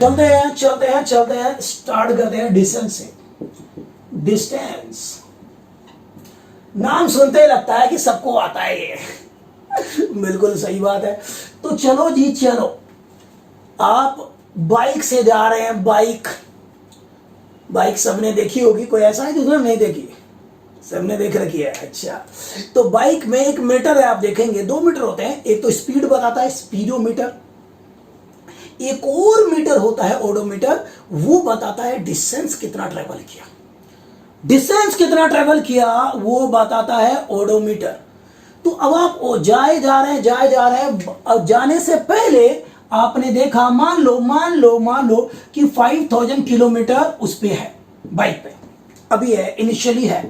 चलते हैं स्टार्ट करते हैं डिस्टेंस से। डिस्टेंस नाम सुनते ही लगता है कि सबको आता है ये। बिल्कुल सही बात है। तो चलो जी चलो, आप बाइक से जा रहे हैं। बाइक सबने देखी होगी, कोई ऐसा है जिसने नहीं देखी? सबने देख रखी है। अच्छा, तो बाइक में एक मीटर है, आप देखेंगे 2 मीटर होते हैं। एक तो स्पीड बताता है स्पीडोमीटर, एक और मीटर होता है ओडोमीटर, वो बताता है डिस्टेंस कितना ट्रेवल किया। डिस्टेंस कितना ट्रेवल किया वो बताता है ओडोमीटर। तो अब आप जा रहे हैं। अब जाने से पहले आपने देखा, मान लो कि 5000 किलोमीटर उस पे है, बाइक पे अभी है, इनिशियली है।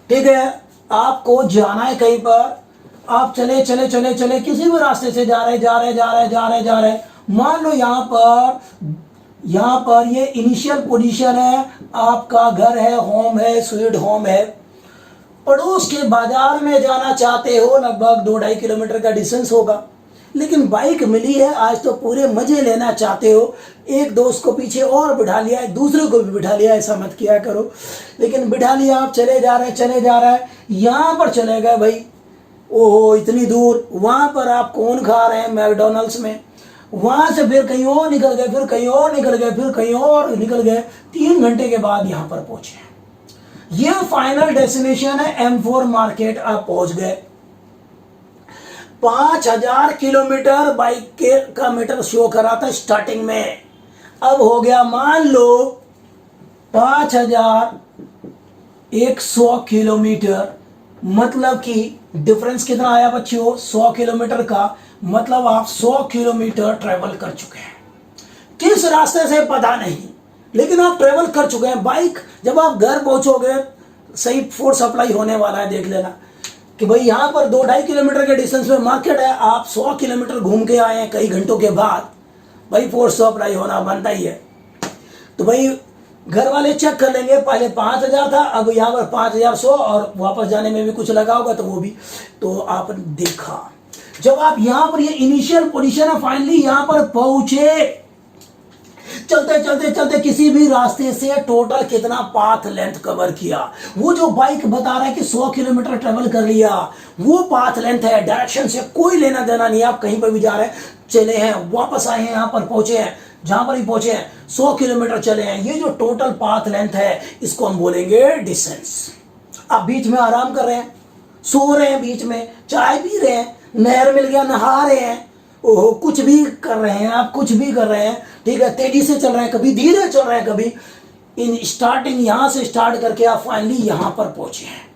ठीक है, आपको जाना है कहीं पर, आप चले किसी भी रास्ते से जा रहे। मान लो यहां पर ये इनिशियल पोजीशन है, आपका घर है, होम है, स्वीट होम है। पड़ोस के बाजार में जाना चाहते हो, लगभग 2-2.5 किलोमीटर का डिस्टेंस होगा। लेकिन बाइक मिली है आज, तो पूरे मजे लेना चाहते हो। एक दोस्त को पीछे और बिठा लिया है, दूसरे को भी बिठा लिया, ऐसा मत किया करो। लेकिन बिठा लिया, आप चले जा रहे हैं। यहां पर चले गए भाई, ओहो इतनी दूर। वहां पर आप कौन खा रहे हैं? मैकडोनल्ड्स में। वहां से फिर कहीं और निकल गए, फिर कहीं और निकल गए। 3 घंटे के बाद यहां पर पहुंचे। ये फाइनल डेस्टिनेशन है M4 मार्केट। आप पहुंच गए। 5000 किलोमीटर बाइक के का मीटर शो करा था स्टार्टिंग में। अब हो गया मान लो 5100 किलोमीटर। मतलब कि डिफरेंस कितना आया बच्चों? 100 किलोमीटर का। मतलब आप 100 किलोमीटर ट्रेवल कर चुके हैं। किस रास्ते से पता नहीं, लेकिन आप ट्रेवल कर चुके हैं। बाइक जब आप घर पहुंचोगे, सही फूड सप्लाई होने वाला है। देख लेना कि भाई यहां पर 2-2.5 किलोमीटर के डिस्टेंस में मार्केट है। आप 100 किलोमीटर घूम के आए हैं कई घंटों के बाद, भाई फूड सप्लाई होना बनता ही है। तो भाई घर वाले चेक कर लेंगे, पहले 5000 था, अब यहाँ पर 5100, और वापस जाने में भी कुछ लगा होगा तो वो भी। तो आपने देखा, जब आप यहाँ पर, ये इनिशियल पोजीशन है, फाइनली यहाँ पर पहुंचे। चलते किसी भी रास्ते से टोटल कितना पाथ लेंथ कवर किया। वो जो बाइक बता रहा है कि 100 किलोमीटर ट्रेवल कर लिया, वो पाथ लेंथ है। डायरेक्शन से कोई लेना देना नहीं, आप कहीं पर भी जा रहे हैं, चले हैं, वापस आए हैं, यहाँ पर पहुंचे हैं, जहां पर ही पहुंचे हैं 100 किलोमीटर चले हैं। ये जो टोटल पाथ लेंथ है, इसको हम बोलेंगे डिस्टेंस। आप बीच में आराम कर रहे हैं, सो रहे हैं, बीच में चाय पी रहे हैं, नहर मिल गया नहा रहे हैं, ओहो कुछ भी कर रहे हैं, आप कुछ भी कर रहे हैं। ठीक है, तेजी से चल रहे हैं, कभी धीरे चल रहे हैं, कभी इन स्टार्टिंग यहां से स्टार्ट करके आप फाइनली यहां पर पहुंचे हैं।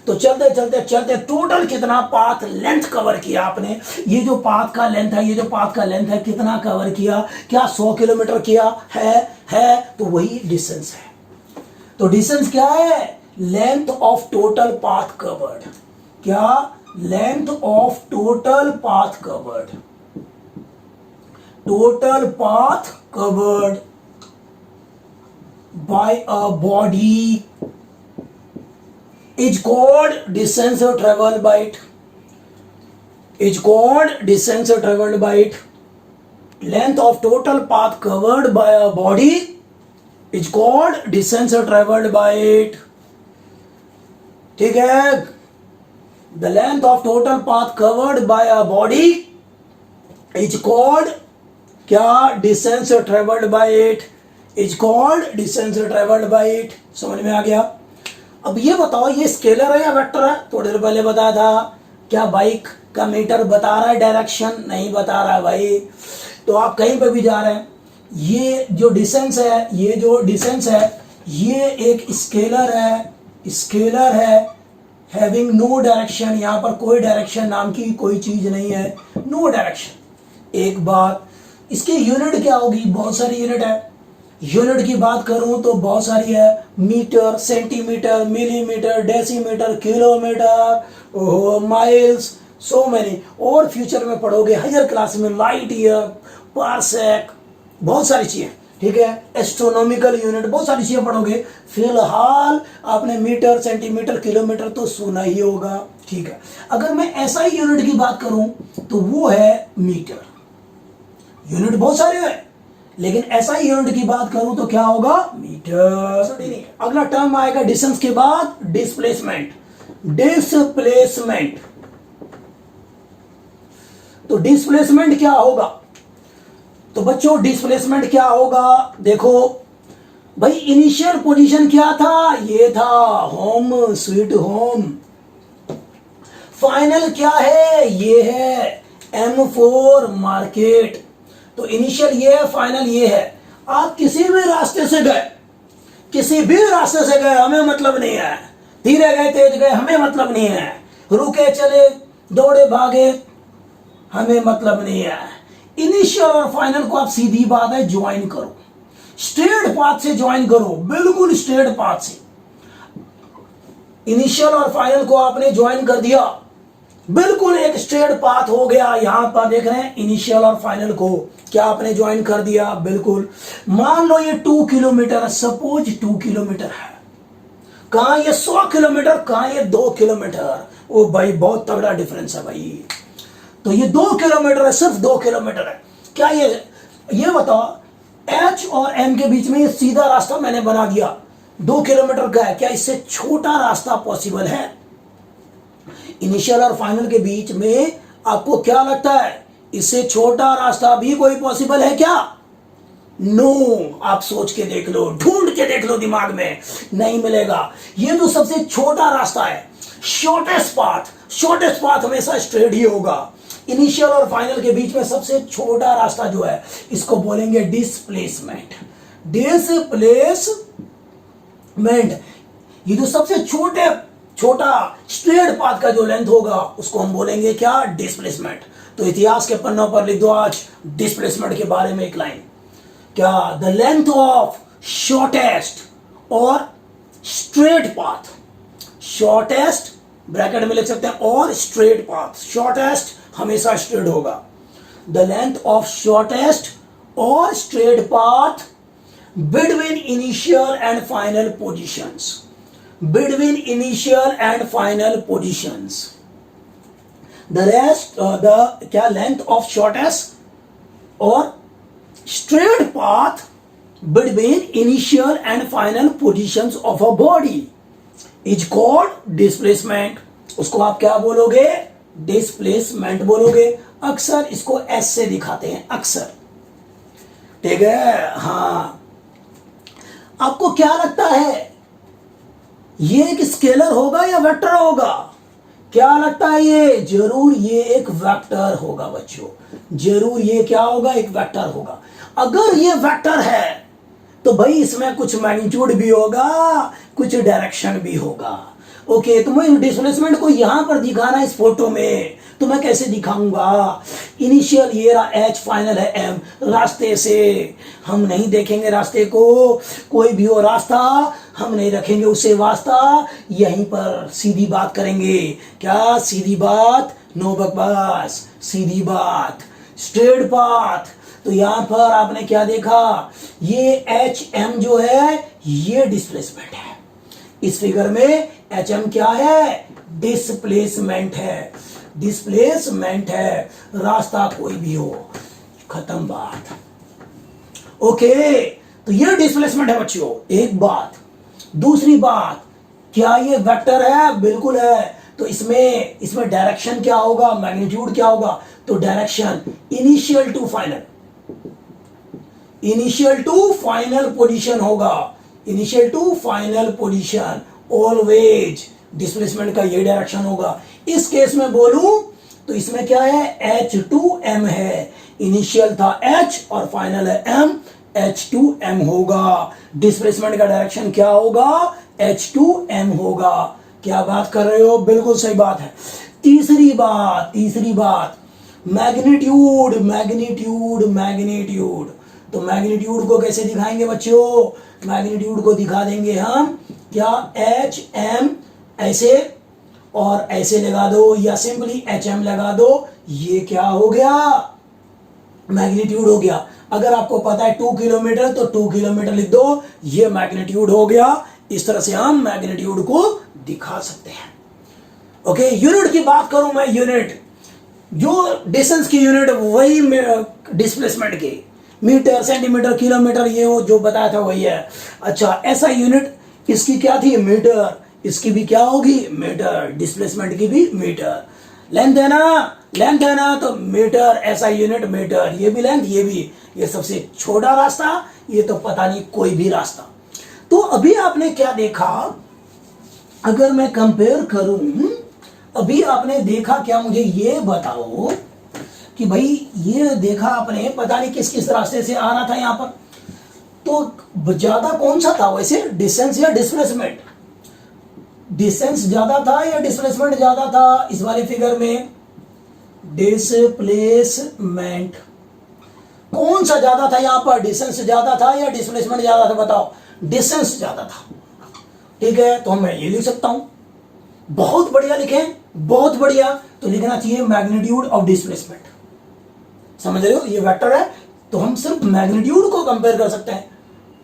तो चलते टोटल कितना पाथ लेंथ कवर किया आपने? ये जो पाथ का लेंथ है, कितना कवर किया? क्या 100 किलोमीटर किया है? तो वही डिस्टेंस है। तो डिस्टेंस क्या है? Length of total path covered. क्या? Length of total path covered. Total path covered by a body is called distance traveled by it. Length of total path covered by a body is called distance traveled by it. ठीक है, the length of total path covered by a body is called क्या? distance traveled by it is called distance traveled by it. समझ में आ गया? अब ये बताओ, ये स्केलर है या वेक्टर है? थोड़ी देर पहले बताया था। क्या बाइक का मीटर बता रहा है डायरेक्शन? नहीं बता रहा है भाई। तो आप कहीं पर भी जा रहे हैं, ये जो डिस्टेंस है, ये एक स्केलर है हैविंग नो डायरेक्शन। यहाँ पर कोई डायरेक्शन नाम की कोई चीज नहीं है, नो डायरेक्शन। एक बात, इसकी यूनिट क्या होगी? बहुत सारी यूनिट है। यूनिट की बात करूं तो बहुत सारी है, metre, centimetre, millimetre, decimetre, kilometre, miles, so many. और फ्यूचर में पढ़ोगे हायर क्लास में लाइट ईयर, पारसेक, बहुत सारी चीजें। ठीक है, एस्ट्रोनॉमिकल यूनिट, बहुत सारी चीजें पढ़ोगे। फिलहाल आपने मीटर, सेंटीमीटर, किलोमीटर तो सुना ही होगा। ठीक है, अगर मैं ऐसा ही यूनिट की बात करूं तो वो है मीटर। यूनिट बहुत सारे हैं, लेकिन ऐसा ही यूनिट की बात करूं तो क्या होगा, मीटर। अगला टर्म आएगा डिस्टेंस के बाद, डिस्प्लेसमेंट। डिस्प्लेसमेंट, तो डिस्प्लेसमेंट क्या होगा? तो बच्चों डिस्प्लेसमेंट क्या होगा, देखो भाई, इनिशियल पोजीशन क्या था, ये था होम स्वीट होम। फाइनल क्या है, ये है M4 मार्केट। तो इनिशियल ये है, फाइनल ये है। आप किसी भी रास्ते से गए, किसी भी रास्ते से गए, हमें मतलब नहीं है। धीरे गए, तेज गए, हमें मतलब नहीं है। रुके, चले, दौड़े, भागे, हमें मतलब नहीं है। इनिशियल और फाइनल को आप सीधी बात है ज्वाइन करो, स्ट्रेट पाथ से ज्वाइन करो, बिल्कुल स्ट्रेट पाथ से। इनिशियल और फाइनल को आपने ज्वाइन कर दिया, बिल्कुल एक स्ट्रेट पाथ हो गया। यहां पर देख रहे हैं इनिशियल और फाइनल को क्या आपने ज्वाइन कर दिया, बिल्कुल। मान लो ये 2 किलोमीटर है, सपोज 2 किलोमीटर है। कहां ये 100 किलोमीटर, कहां ये 2 किलोमीटर। ओ भाई बहुत तगड़ा डिफरेंस है भाई। तो ये 2 किलोमीटर है, सिर्फ 2 किलोमीटर है। क्या ये बताओ, H और M के बीच में ये सीधा रास्ता मैंने बना दिया, 2 किलोमीटर का है। क्या इससे छोटा रास्ता पॉसिबल है? इनिशियल और फाइनल के बीच में आपको क्या लगता है, इससे छोटा रास्ता भी कोई पॉसिबल है क्या? नो। आप सोच के देख लो, ढूंढ के देख लो दिमाग में, नहीं मिलेगा। ये जो सबसे छोटा रास्ता है, शॉर्टेस्ट पाथ, शॉर्टेस्ट पाथ हमेशा स्ट्रेट ही होगा। इनिशियल और फाइनल के बीच में सबसे छोटा रास्ता जो है, इसको बोलेंगे डिस्प्लेसमेंट। डिस्प्लेसमेंट, ये जो सबसे छोटा स्ट्रेट पाथ का जो लेंथ होगा, उसको हम बोलेंगे क्या, डिस्प्लेसमेंट। तो इतिहास के पन्नों पर लिख दो आज डिस्प्लेसमेंट के बारे में एक लाइन, क्या, द लेंथ ऑफ शॉर्टेस्ट और स्ट्रेट पाथ। शॉर्टेस्ट ब्रैकेट में लिख सकते हैं, और स्ट्रेट पाथ। शॉर्टेस्ट हमेशा स्ट्रेट होगा। द लेंथ ऑफ शॉर्टेस्ट और straight path between initial and final positions. Between initial and final positions, the क्या, लेंथ ऑफ शॉर्टेस्ट और straight path between initial and final positions of a body is called displacement. उसको आप क्या बोलोगे, displacement बोलोगे। अक्सर इसको एस से दिखाते हैं, अक्सर, ठीक है। हाँ, आपको क्या लगता है, ये एक स्केलर होगा या वेक्टर होगा? क्या लगता है, ये जरूर ये एक वेक्टर होगा बच्चों, जरूर ये क्या होगा, एक वेक्टर होगा। अगर ये वेक्टर है तो भाई इसमें कुछ मैग्नीट्यूड भी होगा, कुछ डायरेक्शन भी होगा। ओके, तो मैं डिस्प्लेसमेंट को यहां पर दिखाना इस फोटो में, तो मैं कैसे दिखाऊंगा? इनिशियल ये रहा H, फाइनल है M। रास्ते से हम नहीं देखेंगे रास्ते को, कोई भी हो रास्ता हम नहीं रखेंगे उसे वास्ता, यहीं पर सीधी बात करेंगे। क्या सीधी बात, नो बकवास, सीधी बात, स्ट्रेट पाथ। तो यहां पर आपने क्या देखा, ये HM जो है ये डिस्प्लेसमेंट है। इस फिगर में HM क्या है, डिस्प्लेसमेंट है। डिस्प्लेसमेंट है, रास्ता कोई भी हो, खत्म बात। ओके, तो ये डिस्प्लेसमेंट है बच्चों, एक बात। दूसरी बात, क्या ये वेक्टर है? बिल्कुल है। तो इसमें डायरेक्शन क्या होगा, मैग्नीट्यूड क्या होगा? तो direction initial to final, initial to final position होगा। Initial to final position always displacement का ये डायरेक्शन होगा। इस केस में बोलूं तो इसमें क्या है, H2M है। इनिशियल था H और फाइनल है M, H2M होगा। डिस्प्लेसमेंट का डायरेक्शन क्या होगा, H2M होगा। क्या बात कर रहे हो, बिल्कुल सही बात है। तीसरी बात, मैग्नीट्यूड, मैग्नीट्यूड, मैग्नीट्यूड। तो मैग्नीट्यूड को कैसे दिखाएंगे बच्चों? मैग्नीट्यूड को दिखा देंगे हम क्या, HM ऐसे और ऐसे लगा दो, या सिंपली HM लगा दो। ये क्या हो गया, मैग्नीट्यूड हो गया। अगर आपको पता है 2 किलोमीटर तो 2 किलोमीटर लिख दो, ये मैग्नीट्यूड हो गया। इस तरह से हम मैग्नीट्यूड को दिखा सकते हैं। ओके, यूनिट की बात करूं मैं, यूनिट जो डिस्टेंस की यूनिट वही डिस्प्लेसमेंट की, मीटर, सेंटीमीटर, किलोमीटर, ये वो जो बताया था वही है। अच्छा, ऐसा यूनिट इसकी क्या थी, मीटर, इसकी भी क्या होगी, मीटर, डिस्प्लेसमेंट की भी मीटर। लेंथ है ना, लेंथ है ना, तो मीटर, ऐसा यूनिट मीटर, ये भी लेंथ, ये भी, ये सबसे छोटा रास्ता, ये तो पता नहीं कोई भी रास्ता। तो अभी आपने क्या देखा, अगर मैं कंपेयर करूं, अभी आपने देखा क्या, मुझे ये बताओ कि भाई ये देखा आपने, पता नहीं किस किस रास्ते से आ रहा था यहां पर, तो ज्यादा कौन सा था वैसे, डिस्टेंस या डिस्प्लेसमेंट? डिस्टेंस ज्यादा था या डिस्प्लेसमेंट ज्यादा था इस वाले फिगर में? डिस्प्लेसमेंट। कौन सा ज्यादा था यहां पर, डिस्टेंस ज्यादा था या डिस्प्लेसमेंट ज्यादा था, बताओ? डिस्टेंस ज्यादा था। ठीक है, तो मैं ये लिख सकता हूं, बहुत बढ़िया लिखे, बहुत बढ़िया। तो लिखना चाहिए मैग्नीट्यूड ऑफ डिस्प्लेसमेंट। समझ रहे हो, ये वेक्टर है, तो हम सिर्फ मैग्नीट्यूड को कंपेयर कर सकते हैं,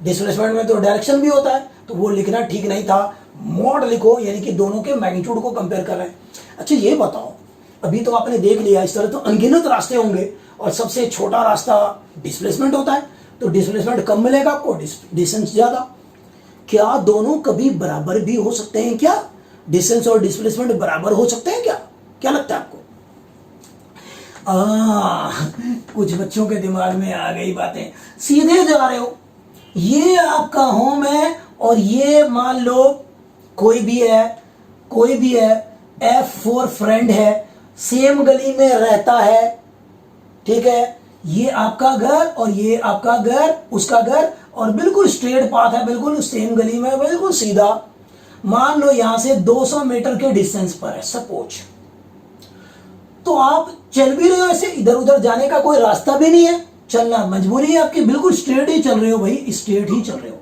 डिस्प्लेसमेंट में तो डायरेक्शन भी होता है, तो वो लिखना ठीक नहीं था। मॉड लिखो, यानी कि दोनों के मैग्नीट्यूड को कंपेयर कर रहे हैं। अच्छा ये बताओ, अभी तो आपने देख लिया, इस तरह तो अनगिनत रास्ते होंगे और सबसे छोटा रास्ता डिस्प्लेसमेंट होता है, तो डिस्प्लेसमेंट कम मिलेगा आपको, डिस्टेंस ज्यादा। क्या दोनों कभी बराबर भी हो सकते हैं क्या? डिस्टेंस और डिस्प्लेसमेंट बराबर हो सकते हैं क्या? क्या लगता है आपको? कुछ बच्चों के दिमाग में आ गई बातें, सीधे जा रहे हो, ये आपका होम है और ये मान लो कोई भी है, कोई भी है, F4 फ्रेंड है, सेम गली में रहता है, ठीक है, ये आपका घर और ये आपका घर, उसका घर, और बिल्कुल स्ट्रेट पाथ है, बिल्कुल सेम गली में, बिल्कुल सीधा। मान लो यहां से 200 मीटर के डिस्टेंस पर है सपोज, तो आप चल भी रहे हो ऐसे, इधर उधर जाने का कोई रास्ता भी नहीं है, चलना मजबूरी है आपकी, बिल्कुल स्ट्रेट ही चल रहे हो भाई, स्ट्रेट ही चल रहे हो।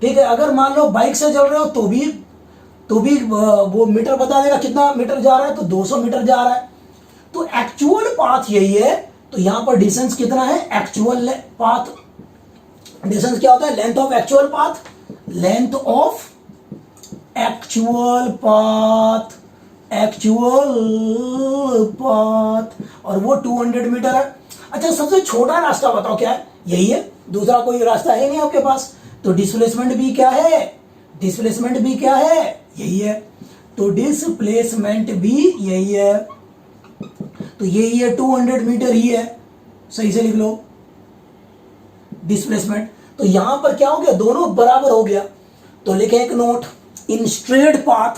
ठीक है, अगर मान लो बाइक से चल रहे हो तो भी वो मीटर बता देगा कितना मीटर जा रहा है, तो 200 मीटर जा रहा है। तो एक्चुअल पाथ यही है, तो यहां पर डिस्टेंस कितना है, एक्चुअल पाथ, डिस्टेंस क्या होता है, length of actual path, length of actual path, actual path, और वो 200 मीटर है। अच्छा, सबसे छोटा रास्ता बताओ क्या है, यही है, दूसरा कोई रास्ता है नहीं आपके पास, तो डिस्प्लेसमेंट भी क्या है, डिस्प्लेसमेंट भी क्या है, यही है, तो डिस्प्लेसमेंट भी यही है, तो यही है, 200 मीटर ही है, सही से लिख लो डिस्प्लेसमेंट। तो यहां पर क्या हो गया, दोनों बराबर हो गया, तो लिखे एक note, in straight path,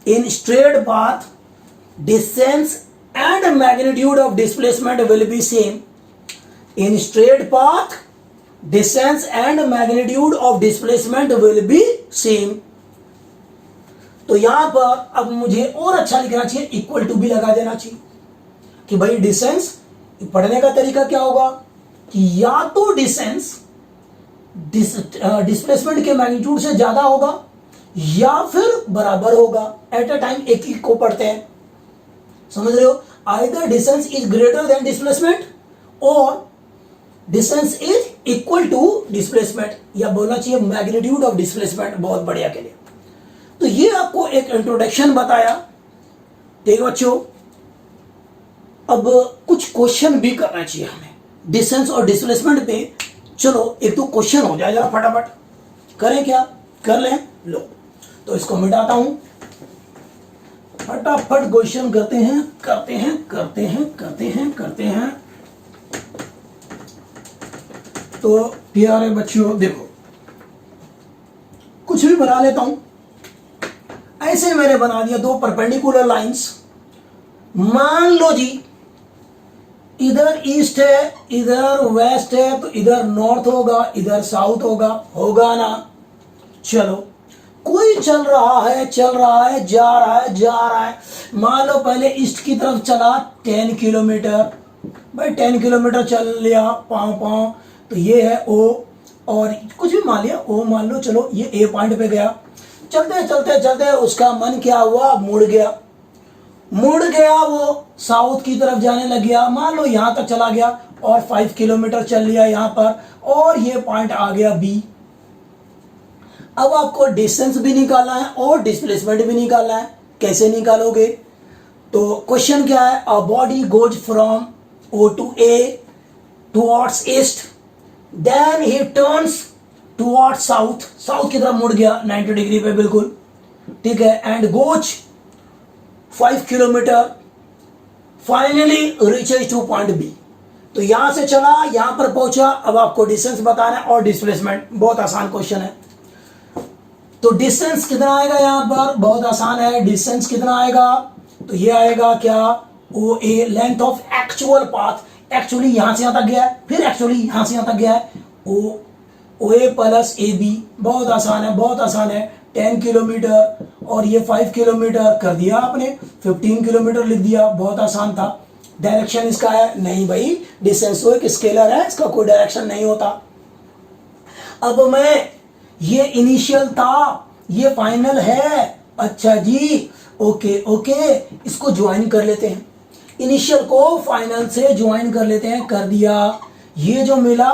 in straight path distance and magnitude of displacement will be same. In straight path distance and magnitude of displacement will be same. तो यहां पर अब मुझे और अच्छा लिखना चाहिए, इक्वल टू भी लगा देना चाहिए कि भाई डिस्टेंस, पढ़ने का तरीका क्या होगा कि या तो डिस्टेंस डिस्प्लेसमेंट के मैग्नीट्यूड से ज्यादा होगा या फिर बराबर होगा, एट अ टाइम एक ही को पढ़ते हैं, समझ रहे हो, either distance is greater than displacement or distance is equal to displacement, या बोलना चाहिए magnitude of displacement, बहुत बढ़िया के लिए। तो ये आपको एक इंट्रोडक्शन बताया, ठीक बच्चों। अब कुछ क्वेश्चन भी करना चाहिए हमें डिस्टेंस और डिस्प्लेसमेंट पे। चलो एक तो क्वेश्चन हो जाए जरा फटाफट, करें क्या, कर लें, लो तो इसको मिटाता हूं, फटाफट क्वेश्चन करते हैं करते हैं करते हैं करते हैं करते हैं। तो प्यारे बच्चों देखो, कुछ भी बना लेता हूं, ऐसे मैंने बना दिया दो परपेंडिकुलर लाइंस। मान लो जी इधर ईस्ट है, इधर वेस्ट है, तो इधर नॉर्थ होगा, इधर साउथ होगा, होगा ना। चलो कोई चल रहा है, चल रहा है, जा रहा है, जा रहा है, मान लो पहले ईस्ट की तरफ चला 10 किलोमीटर, भाई 10 किलोमीटर चल लिया, पाँव पाँव, तो ये है ओ, और कुछ भी मान लिया ओ, मान लो, चलो ये ए पॉइंट पे गया, चलते चलते चलते उसका मन क्या हुआ, मुड़ गया, मुड़ गया, वो साउथ की तरफ जाने लग गया, मान लो यहां तक चला गया और 5 किलोमीटर चल लिया यहां पर, और ये पॉइंट आ गया बी। अब आपको डिस्टेंस भी निकालना है और डिस्प्लेसमेंट भी निकालना है, कैसे निकालोगे? तो क्वेश्चन क्या है, a body goes from O to A towards east, then he turns towards south, south की तरफ मुड़ गया 90 डिग्री पे बिल्कुल, ठीक है, and goes 5 kilometre, finally reaches to point B. तो यहां से चला, यहां पर पहुंचा, अब आपको डिस्टेंस बताना है और डिस्प्लेसमेंट। बहुत आसान क्वेश्चन है। तो डिस्टेंस कितना आएगा यहां पर, बहुत आसान है, डिस्टेंस कितना आएगा, तो ये आएगा क्या, O A, length of actual path, actually यहां से यहां तक गया है, फिर एक्चुअली यहां से यहां तक गया है, ओ ए प्लस ए बी, बहुत आसान है, बहुत आसान है, 10 किलोमीटर, और ये 5 किलोमीटर कर दिया आपने, 15 किलोमीटर लिख दिया, बहुत आसान था। डायरेक्शन इसका है नहीं भाई, डिस्टेंस तो एक स्केलर है, इसका कोई डायरेक्शन नहीं होता। अब मैं, ये इनिशियल था, ये फाइनल है, अच्छा जी, ओके ओके, इसको ज्वाइन कर लेते हैं, इनिशियल को फाइनल से ज्वाइन कर लेते हैं, कर दिया, ये जो मिला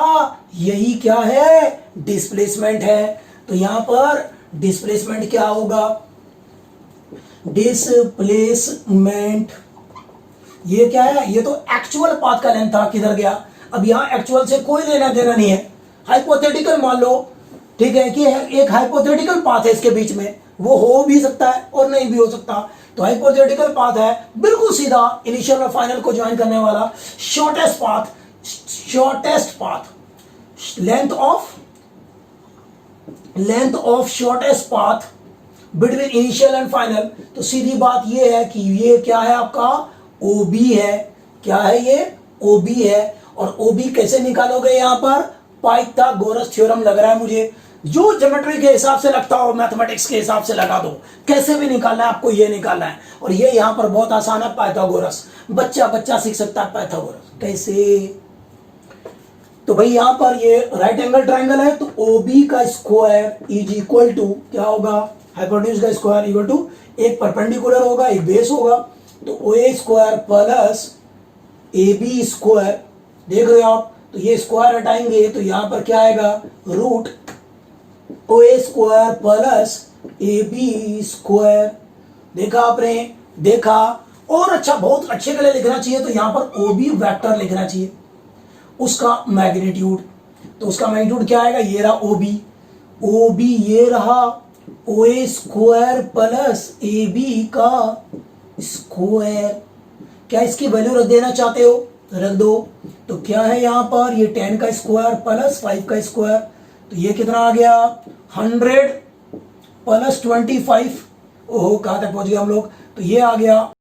यही क्या है, डिस्प्लेसमेंट है। तो यहां पर डिस्प्लेसमेंट क्या होगा, डिस्प्लेसमेंट, ये क्या है, ये तो एक्चुअल पाथ का लेंथ था, किधर गया, अब यहां एक्चुअल से कोई लेना देना नहीं है, हाइपोथेटिकल मान लो, ठीक है, कि एक हाइपोथेटिकल पाथ है इसके बीच में, वो हो भी सकता है और नहीं भी हो सकता, तो हाइपोथेटिकल पाथ है, बिल्कुल सीधा इनिशियल और फाइनल को ज्वाइन करने वाला shortest path, shortest path, length of shortest path between initial and final. तो सीधी बात ये है कि ये क्या है आपका, OB है, क्या है ये, OB है, और OB कैसे निकालोगे, यहां पर पाइथागोरस थ्योरम लग रहा है मुझे, जो ज्योमेट्री के हिसाब से लगता हो, मैथमेटिक्स के हिसाब से लगा दो, कैसे भी निकालना है आपको, ये निकालना है, और ये यहां पर बहुत आसान है, पाइथागोरस, बच्चा बच्चा सीख सकता है पाइथागोरस कैसे। तो भाई यहां पर ये राइट एंगल ट्राइंगल है, तो OB का स्क्वायर इज इक्वल टू क्या होगा, हाइपोटेन्यूज का स्क्वायर इक्वल टू, एक परपेंडिकुलर होगा, एक बेस होगा, तो OA square plus AB square, देख रहे हो आप, तो ये स्क्वायर हटाएंगे तो यहां पर क्या आएगा, root OA square plus AB square, देखा आपने, देखा, और अच्छा, बहुत अच्छे के लिए लिखना चाहिए, तो यहां पर OB वेक्टर लिखना चाहिए, उसका मैग्नीट्यूड, तो उसका मैग्नीट्यूड क्या आएगा, ये रहा OB ये रहा, OA स्क्वायर प्लस AB का स्क्वायर, क्या इसकी वैल्यू रख देना चाहते हो, रख दो, तो क्या है यहां पर, ये 10 का स्क्वायर प्लस 5 का स्क्वायर, तो ये कितना आ गया, 100 प्लस 25, ओहो कहां तक पहुंच गए हम लोग, तो ये आ गया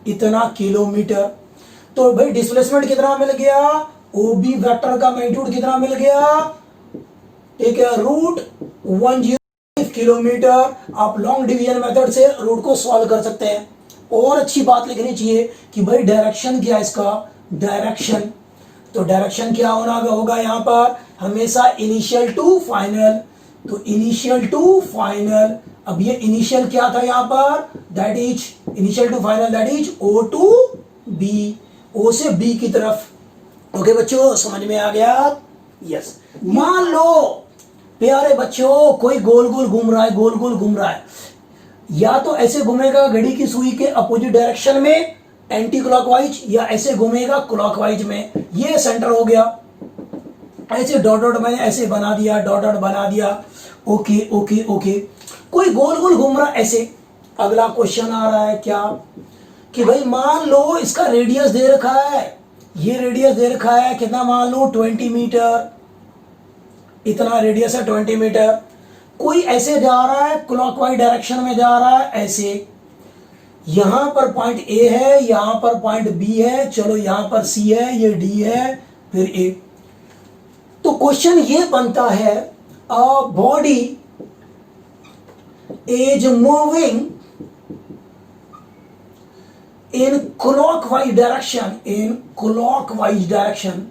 इतना किलोमीटर। तो भाई डिस्प्लेसमेंट कितना मिल गया, OB वेक्टर का मैग्नीट्यूड कितना मिल गया, ठीक है, रूट 105 किलोमीटर। आप लॉन्ग डिवीजन मेथड से रूट को सॉल्व कर सकते हैं। और अच्छी बात लिखनी चाहिए कि भाई डायरेक्शन क्या है इसका, डायरेक्शन, तो डायरेक्शन क्या होगा यहां पर, हमेशा इनिशियल टू फाइनल, तो इनिशियल टू फाइनल, अब ये इनिशियल क्या था यहां पर, that is initial to final, that is O to B, O से B की तरफ। ओके बच्चों, समझ में आ गया, यस। मान लो प्यारे बच्चों कोई गोल गोल घूम रहा है, गोल गोल घूम रहा है, या तो ऐसे घूमेगा घड़ी की सुई के अपोजिट डायरेक्शन में एंटी क्लॉकवाइज, या ऐसे घूमेगा क्लॉकवाइज में, ये सेंटर हो गया, ऐसे डॉट डॉट मैंने ऐसे बना दिया, डॉट डॉट बना दिया, ओके ओके ओके, कोई गोल गोल घूम रहा ऐसे। अगला क्वेश्चन आ रहा है क्या, कि भाई मान लो इसका रेडियस दे रखा है, ये रेडियस दे रखा है कितना, मान लो 20 मीटर, इतना रेडियस है 20 मीटर, कोई ऐसे जा रहा है क्लॉकवाइज डायरेक्शन में जा रहा है ऐसे, यहां पर पॉइंट A है, यहां पर पॉइंट B है, चलो यहां पर C है, ये D है, फिर A। तो क्वेश्चन ये बनता है, a body is moving in clockwise direction, in clockwise direction,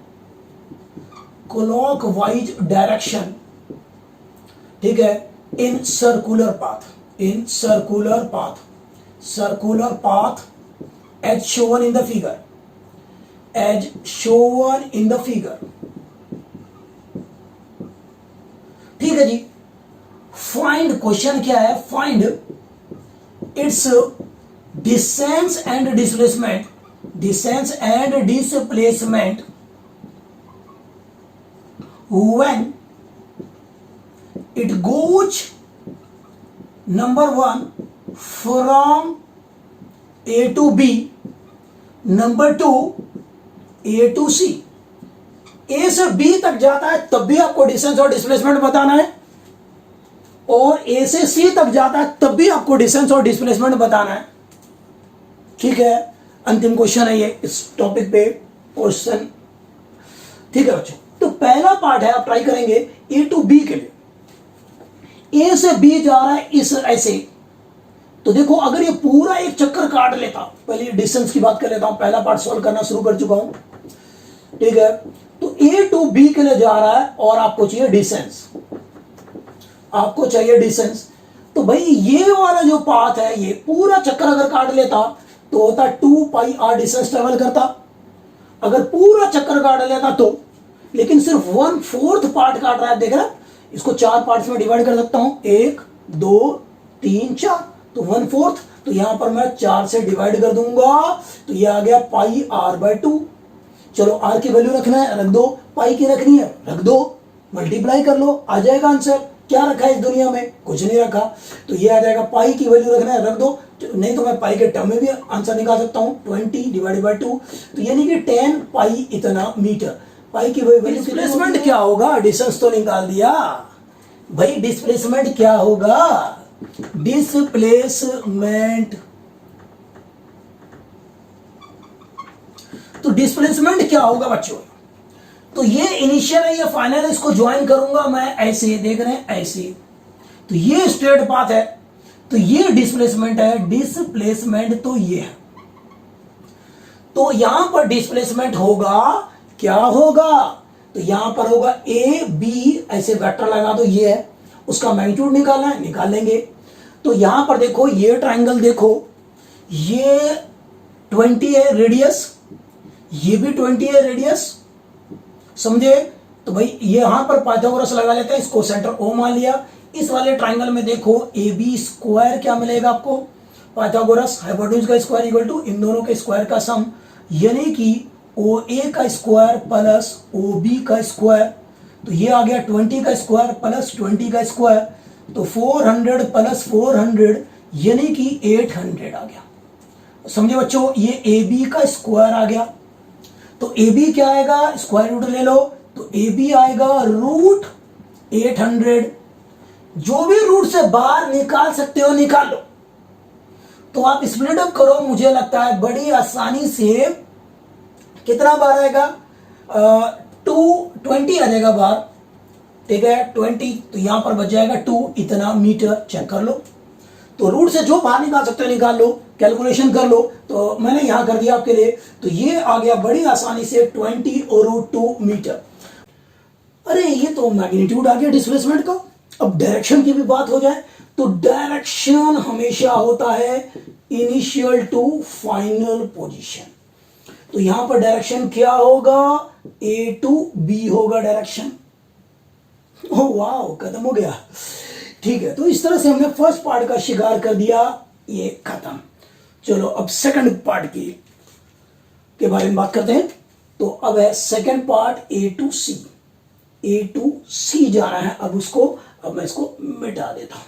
clockwise direction, ठीक है, in circular path, in circular path, circular path as shown in the figure, as shown in the figure, ठीक है जी। Find, question क्या है, find its distance and displacement distance and displacement when it goes number 1 from A to B, number 2 A to C. A से B तक जाता है तब भी आपको डिस्टेंस और डिस्प्लेसमेंट बताना है, और ए से सी तक जाता है तब भी आपको डिस्टेंस और डिस्प्लेसमेंट बताना है। ठीक है, अंतिम क्वेश्चन है ये इस टॉपिक पे क्वेश्चन। ठीक है बच्चों, तो पहला पार्ट है, आप ट्राई करेंगे ए टू बी के लिए। ए से बी जा रहा है इस ऐसे, तो देखो अगर ये पूरा एक चक्कर काट लेता, पहले डिस्टेंस की बात कर लेता हूं, पहला पार्ट सॉल्व करना शुरू कर चुका हूं। ठीक है, तो ए टू बी के लिए जा रहा है और आपको चाहिए डिस्टेंस, आपको चाहिए डिस्टेंस। तो भाई ये वाला जो पाथ है ये पूरा चक्कर अगर काट लेता तो होता 2 पाई आर डिस्टेंस ट्रेवल करता, अगर पूरा चक्कर काट लेता तो। लेकिन सिर्फ 1/4 पार्ट काट रहा है, देख रहा है? इसको 4 पार्ट्स में डिवाइड कर सकता हूं, 1 2 3 4, तो 1/4, तो यहां पर मैं 4 से डिवाइड कर दूंगा, तो ये आ गया पाई आर बाय 2। चलो आर की वैल्यू रखना है, रख दो, पाई की रखनी है, रख दो, मल्टीप्लाई कर लो, आ जाएगा आंसर। क्या रखा है इस दुनिया में? कुछ नहीं रखा, तो ये आ जाएगा, पाई की वैल्यू रखना है, रख दो, नहीं तो मैं पाई के टर्म में भी आंसर निकाल सकता हूं, 20 डिवाइडेड बाय 2, तो यानी कि 10 पाई इतना मीटर। पाई की वैल्यू, डिस्प्लेसमेंट क्या होगा? डिस्टेंस तो निकाल दिया भाई, डिस्प्लेसमेंट क्या होगा? डिस्प्लेसमेंट, तो डिस्प्लेसमेंट क्या होगा बच्चों? तो ये इनिशियल है, ये फाइनल है, इसको ज्वाइन करूंगा मैं ऐसे, देख रहे हैं ऐसे, तो ये स्ट्रेट पाथ है, तो ये डिस्प्लेसमेंट है। डिस्प्लेसमेंट तो ये है, तो यहां पर डिस्प्लेसमेंट होगा, क्या होगा? तो यहां पर होगा ए बी, ऐसे वेक्टर लगा दो, ये है, उसका मैग्नीट्यूड निकालना है, निकाल लेंगे। तो यहां पर देखो ये ट्राइंगल देखो, ये 20 है रेडियस, ये भी 20 है रेडियस, समझे? तो भाई ये यहां पर पाइथागोरस लगा लेते हैं, इसको सेंटर ओ मान लिया। इस वाले ट्राइंगल में देखो ए बी स्क्वायर क्या मिलेगा आपको? पाइथागोरस हाइपोटेन्यूज का स्क्वायर इक्वल टू इन दोनों के स्क्वायर का सम, यानी कि ओ ए का स्क्वायर प्लस ओ बी का स्क्वायर, तो ये आ गया 20 का स्क्वायर प्लस 20 का स्क्वायर, तो 400 प्लस 400 यानी कि 800 आ गया। समझे बच्चों? ये ए बी का स्क्वायर आ गया, तो ए बी क्या आएगा? स्क्वायर रूट ले लो, तो ए बी आएगा रूट 800। जो भी रूट से बाहर निकाल सकते हो निकाल लो, तो आप स्प्लिट अप करो, मुझे लगता है बड़ी आसानी से कितना बार आएगा? 220 आ जाएगा बाहर, ठीक है 20, तो यहां पर बच जाएगा 2 इतना मीटर, चेक कर लो। तो रूट से जो बाहर निकाल सकते हो निकाल लो, कैलकुलेशन कर लो, तो मैंने यहां कर दिया आपके लिए, तो ये आ गया बड़ी आसानी से 20 और रूट 2 मीटर। अरे ये तो मैग्नीट्यूड आ गया डिस्प्लेसमेंट का। अब डायरेक्शन की भी बात हो जाए, तो डायरेक्शन हमेशा होता है इनिशियल टू फाइनल पोजीशन, तो यहां पर डायरेक्शन क्या होगा? ए टू बी होगा डायरेक्शन। ओह वाह, खत्म हो गया। ठीक है, तो इस तरह से हमने फर्स्ट पार्ट का शिकार कर दिया, ये खत्म। चलो अब सेकंड पार्ट के बारे में बात करते हैं। तो अब है second part A to C, A to C जाना है अब उसको, अब मैं इसको मिटा देता हूं।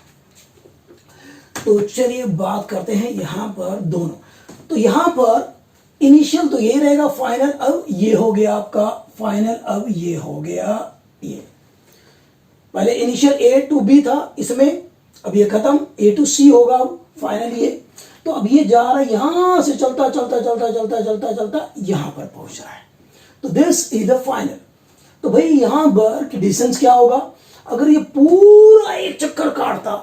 तो चलिए बात करते हैं यहां पर दोनों। तो यहां पर इनिशियल तो ये रहेगा, फाइनल अब ये हो गया आपका फाइनल, अब ये हो गया ये। पहले इनिशियल ए टू बी था इसमें, अब ये खत्म, ए टू सी होगा अब फाइनल ये। तो अब ये जा रहा है यहां से चलता चलता चलता चलता चलता चलता यहां पर पहुंच रहा है, तो दिस इज द फाइनल। तो भाई यहां पर डिस्टेंस क्या होगा? अगर ये पूरा एक चक्कर काटता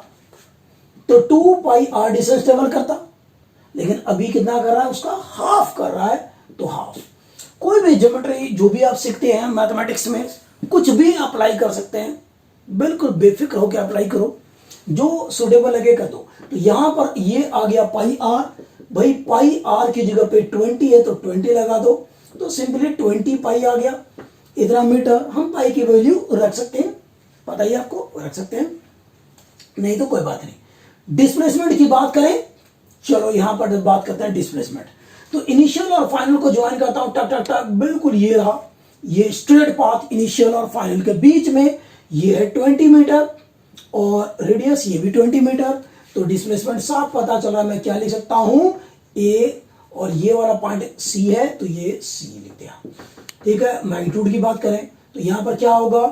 तो 2 पाई आर डिस्टेंस ट्रेवल करता, लेकिन अभी कितना कर रहा है? उसका हाफ कर रहा है, तो हाफ। कोई भी ज्योमेट्री जो भी आप सीखते हैं मैथमेटिक्स में, कुछ भी अप्लाई कर सकते हैं, बिल्कुल बेफिक्र होकर अप्लाई करो, जो सुटेबल लगे कर दो। तो यहां पर ये आ गया पाई आर, भाई पाई आर की जगह पे 20 है तो 20 लगा दो, तो सिंपली 20 पाई आ गया इतना मीटर। हम पाई की वैल्यू रख सकते हैं, पता ही आपको, रख सकते हैं, नहीं तो कोई बात नहीं। डिस्प्लेसमेंट की बात करें, चलो यहां पर बात करते हैं डिस्प्लेसमेंट। तो इनिशियल और फाइनल को ज्वाइन करता हूं, टक टक टक, बिल्कुल ये रहा, ये स्ट्रेट पाथ इनिशियल और फाइनल के बीच में, ये है 20 मीटर और रेडियस ये भी 20 मीटर। तो डिस्प्लेसमेंट साफ पता चला, मैं क्या लिख सकता हूं, ए, और ये वाला पॉइंट सी है तो ये सी लिख दिया। ठीक है, मैग्नीट्यूड की बात करें तो यहां पर क्या होगा,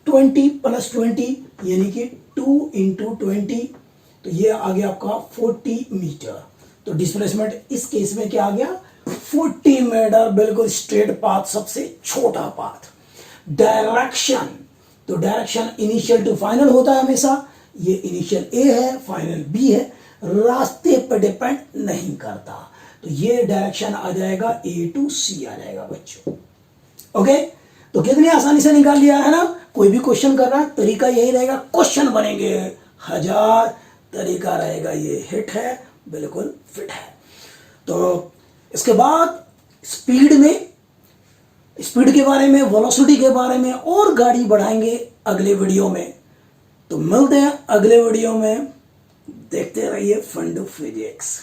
20 + 20 यानी कि 2 × 20, तो ये आ गया आपका 40 मीटर। तो डिस्प्लेसमेंट इस केस में क्या आ गया, 40 मीटर, बिल्कुल स्ट्रेट पाथ, सबसे छोटा पाथ। डायरेक्शन, तो डायरेक्शन इनिशियल टू फाइनल होता है हमेशा, ये इनिशियल ए है, फाइनल बी है, रास्ते पर डिपेंड नहीं करता। तो ये डायरेक्शन आ जाएगा ए टू सी आ जाएगा बच्चों। ओके, तो कितनी आसानी से निकाल लिया है ना। कोई भी क्वेश्चन कर रहा है तरीका यही रहेगा, क्वेश्चन बनेंगे 1000, तरीका रहेगा ये हिट है, बिल्कुल फिट है। तो इसके बाद स्पीड के बारे में, वेलोसिटी के बारे में और गाड़ी बढ़ाएंगे अगले वीडियो में। तो मिलते हैं अगले वीडियो में, देखते रहिए फंडू फिजिक्स।